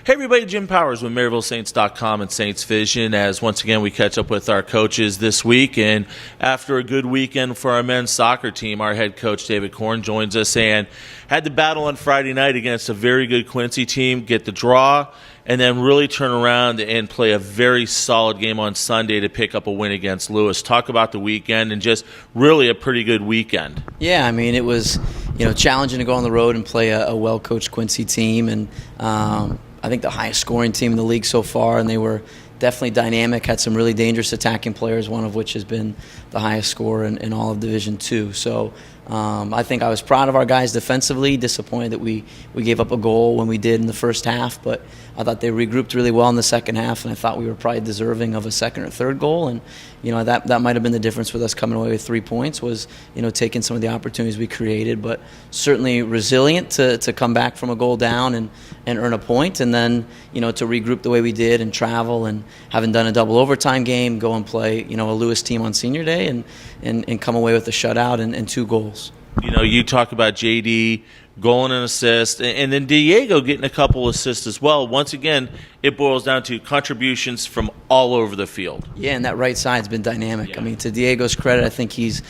Hey everybody, Jim Powers with MaryvilleSaints.com and Saints Vision, as once again we catch up with our coaches this week. And after a good weekend for our men's soccer team, our head coach David Korn joins us and had to battle on Friday night against a very good Quincy team, get the draw, and then really turn around and play a very solid game on Sunday to pick up a win against Lewis. Talk about the weekend and just really a pretty good weekend. Yeah, I mean, it was challenging to go on the road and play a well-coached Quincy team, and I think the highest scoring team in the league so far, and they were definitely dynamic, had some really dangerous attacking players, one of which has been the highest scorer in all of Division II. So I think I was proud of our guys defensively, disappointed that we gave up a goal when we did in the first half, but I thought they regrouped really well in the second half, and I thought we were probably deserving of a second or third goal, and that might have been the difference with us coming away with 3 points, was taking some of the opportunities we created, but certainly resilient to come back from a goal down and earn a point, and then to regroup the way we did and travel, and having done a double overtime game, go and play a Lewis team on senior day and come away with a shutout and 2 goals. You talk about JD goal and an assist, and then Diego getting a couple assists as well. Once again, it boils down to contributions from all over the field. Yeah, and that right side's been dynamic. Yeah. I mean, to Diego's credit, I think he's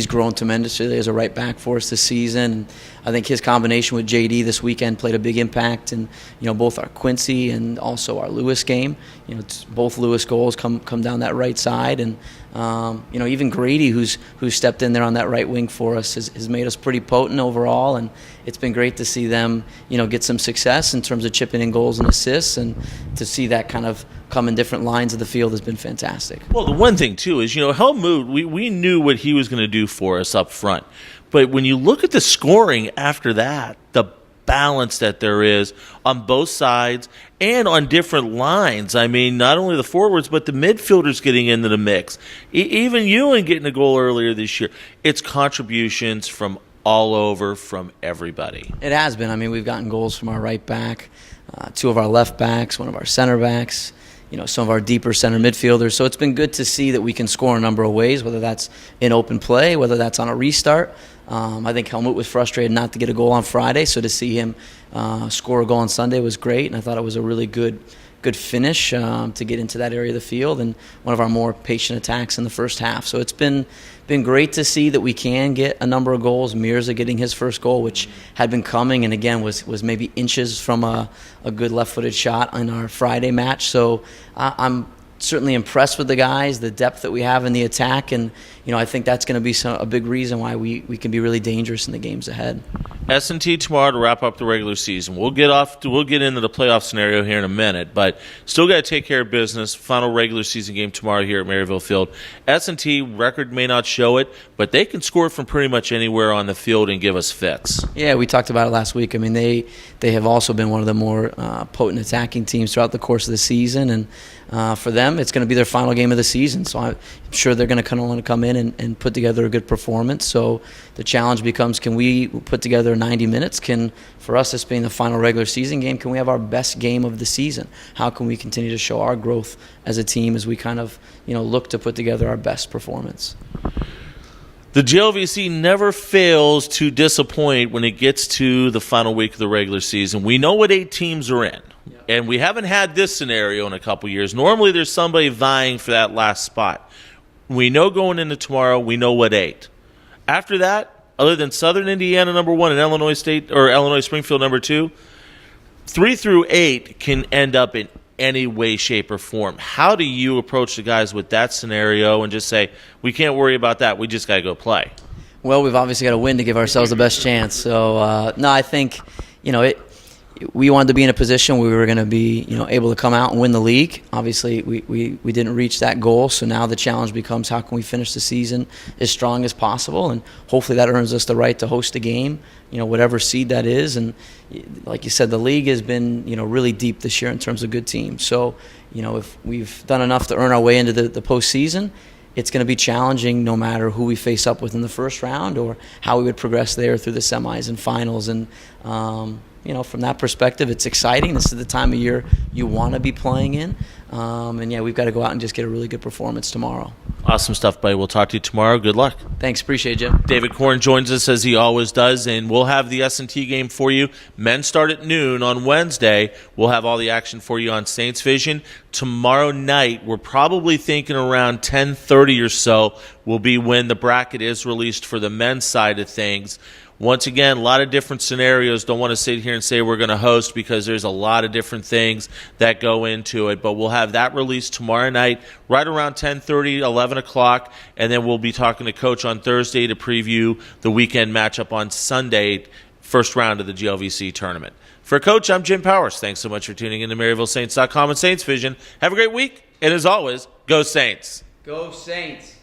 grown tremendously as a right back for us this season. I think his combination with JD this weekend played a big impact in both our Quincy and also our Lewis game. Both Lewis goals come down that right side, and even Grady, who's stepped in there on that right wing for us, has made us pretty potent overall, and it's been great to see them get some success in terms of chipping in goals and assists, and to see that kind of come in different lines of the field has been fantastic. Well, the one thing too is Helmut, we knew what he was going to do for us up front, but when you look at the scoring after that, the balance that there is on both sides and on different lines. I mean, not only the forwards, but the midfielders getting into the mix. Even Ewan getting a goal earlier this year. It's contributions from all over, from everybody. It has been. I mean, we've gotten goals from our right back, 2 of our left backs, 1 of our center backs, some of our deeper center midfielders. So it's been good to see that we can score a number of ways, whether that's in open play, whether that's on a restart. I think Helmut was frustrated not to get a goal on Friday, so to see him score a goal on Sunday was great, and I thought it was a really good finish to get into that area of the field, and one of our more patient attacks in the first half. So it's been great to see that we can get a number of goals. Mirza getting his first goal, which had been coming, and again was maybe inches from a good left-footed shot in our Friday match. So I'm certainly impressed with the guys, the depth that we have in the attack, and I think that's going to be a big reason why we can be really dangerous in the games ahead. S&T tomorrow to wrap up the regular season. We'll get into the playoff scenario here in a minute, but still got to take care of business. Final regular season game tomorrow here at Maryville Field. S&T record may not show it, but they can score from pretty much anywhere on the field and give us fits. Yeah, we talked about it last week. I mean, they have also been one of the more potent attacking teams throughout the course of the season, and for them, it's going to be their final game of the season. So I'm sure they're going to want to come in and put together a good performance. So the challenge becomes, can we put together 90 minutes? For us, this being the final regular season game, can we have our best game of the season? How can we continue to show our growth as a team as we kind of look to put together our best performance? The JLVC never fails to disappoint when it gets to the final week of the regular season. We know what 8 teams are in. And we haven't had this scenario in a couple years. Normally there's somebody vying for that last spot. We know going into tomorrow, we know what 8. After that, other than Southern Indiana number 1 and Illinois State or Illinois Springfield number 2, 3 through 8 can end up in any way, shape, or form. How do you approach the guys with that scenario and just say, we can't worry about that, we just got to go play? Well, we've obviously got to win to give ourselves the best chance. So, no, I think, we wanted to be in a position where we were going to be, able to come out and win the league. Obviously, we didn't reach that goal, so now the challenge becomes how can we finish the season as strong as possible, and hopefully that earns us the right to host a game, whatever seed that is. And like you said, the league has been, really deep this year in terms of good teams. So, if we've done enough to earn our way into the postseason, it's going to be challenging no matter who we face up with in the first round or how we would progress there through the semis and finals. And from that perspective, it's exciting. This is the time of year you want to be playing in. And yeah, we've got to go out and just get a really good performance tomorrow. Awesome stuff, buddy. We'll talk to you tomorrow. Good luck. Thanks. Appreciate it, Jim. David Korn joins us as he always does, and we'll have the S&T game for you. Men start at noon on Wednesday. We'll have all the action for you on Saints Vision. Tomorrow night, we're probably thinking around 10:30 or so will be when the bracket is released for the men's side of things. Once again, a lot of different scenarios. Don't want to sit here and say we're going to host because there's a lot of different things that go into it. But we'll have that released tomorrow night right around 10:30, 11 o'clock. And then we'll be talking to Coach on Thursday to preview the weekend matchup on Sunday, first round of the GLVC tournament. For Coach, I'm Jim Powers. Thanks so much for tuning in to MaryvilleSaints.com and Saints Vision. Have a great week. And as always, go Saints. Go Saints.